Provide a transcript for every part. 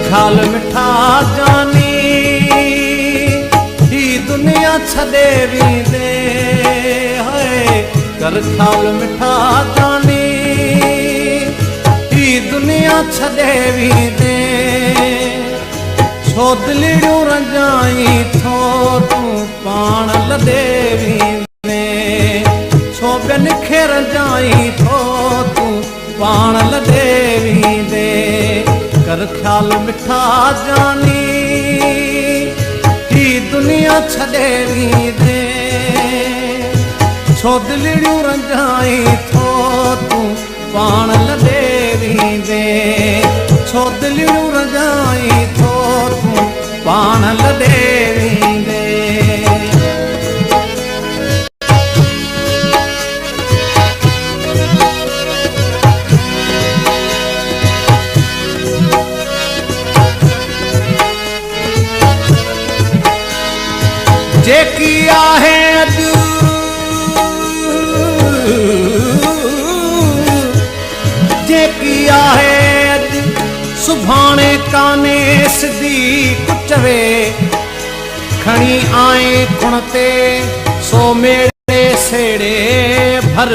ख्याल मिठा जानी ही दुनिया छॾे वेंदे है। कर ख्याल मिठा जानी ही दुनिया छॾे वेंदे। छो दिलियूं रंजाई थो तूं पाण लॾे वेंदे। छो ॿियनि खे रंजाई थो तूं पाण लॾे वेंदे। कर ख्याल मिठा जानी ही दुनिया छॾे वेंदे। छो दिलियूं रंजाई थो तूं पाण लॾे वेंदे। छो दिलियूं रंजाई थो तूं पाण लॾे वेंदे। जेकी आहे अॼु जेकी आहे अॼु सुभाणे काने सिधी कुचवे। खणी आए कुण ते सो मेड़े सेड़े भर।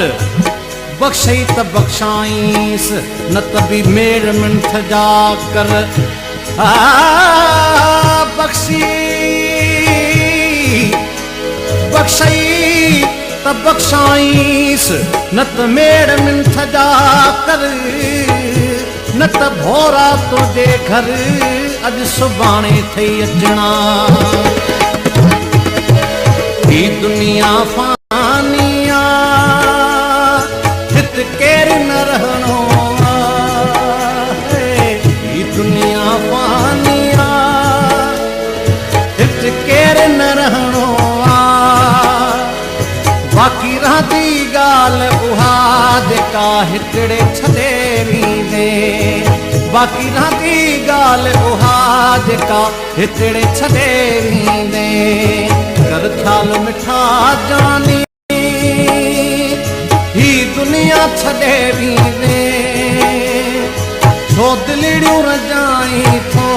बख्शई त बख्शाईंस न त बि मेड़ मिंठ जा कर। बख्शी बख्शई त बख्शाईंस न त मेड़ मिंठ जा कर। न त भोरा तुंहिंजे घर अॼु सुभाणे थई अचणा। ही दुनिया फानी हित केरु न रहणो आहे। ही दुनिया फानी हित केरु न रहणो आहे। बाक़ी रहंदी ॻाल्हि उहा जेका हिकिड़े छॾे वेंदे। बाक़ी रहंदी ॻाल्हि उहा जेका हिकिड़े छॾे वेंदे। कर ख्याल मिठा जानी ही दुनिया छॾे वेंदे। छो दिलियूं रंजाई थो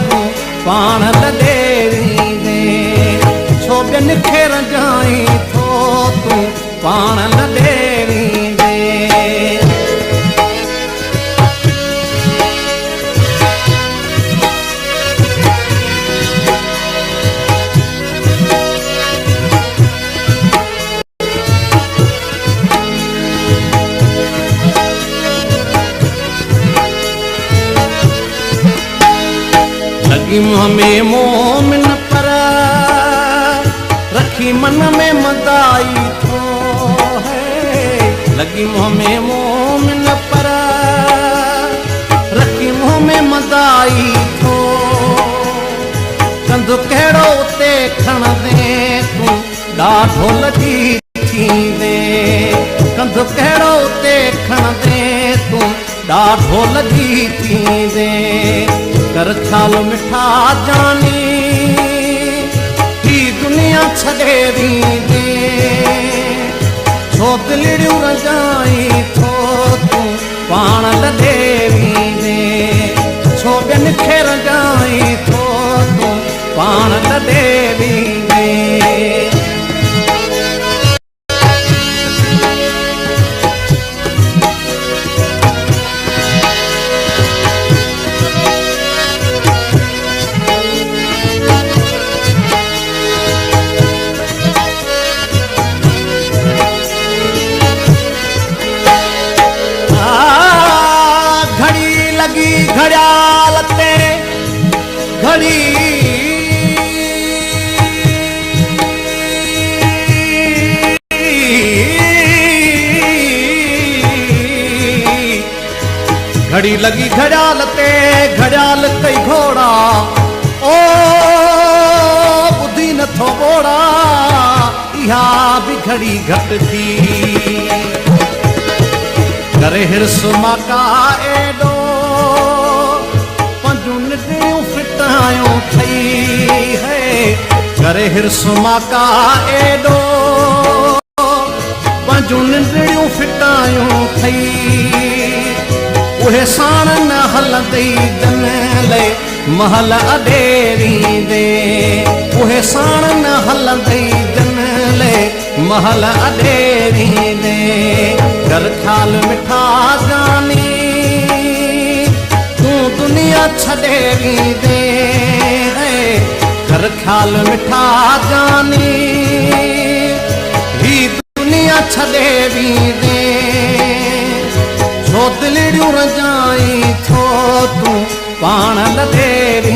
तूं पाण लॾे वेंदे। छो ॿियनि खे रंजाई थो तूं पाण लॾे वेंदे। लगी मुँह में मोमिन पर रखी मन में मदाई थो है। लगी मुँह में मोमिन पर रखी मुँह में मदाई थो। कंधु कहिड़ो उते खणंदे तूं ॾाढो लॻी थींदे। कंधु कहिड़ो उते खणंदे तूं ॾाढो लॻी थींदे। कर ख्याल मिठा जानी ही दुनिया छॾे वेंदे। छो दिलियूं रंजाई थो तूं पाण लॾे वेंदे। छो ॿियनि खे रंजाई थो तूं पाण लॾे वेंदे। घड़ियाल ते घड़ी घड़ी लगी घड़ियाल ते घड़ियाल कई घोड़ा। ओ बुद्धि नथो बोड़ा इहा भी घड़ी घट थी। करे हिरस माका एडो फिटायूं थई है। करे हिरस माका एडो पंहिंजूं निंडड़ियूं फिटायूं थई। उहे साण न हलंदई जन ले महल अडेरी दे उहे साण न हलंदई जनले महल अडेरी दे कर ख्याल मिठा जानी तू दुनिया छडेरी दे कर ख्याल मिठा जानी ही दुनिया छडेरी दे छो दिलड़ियूं रजाई छो तूं पाण लदेरी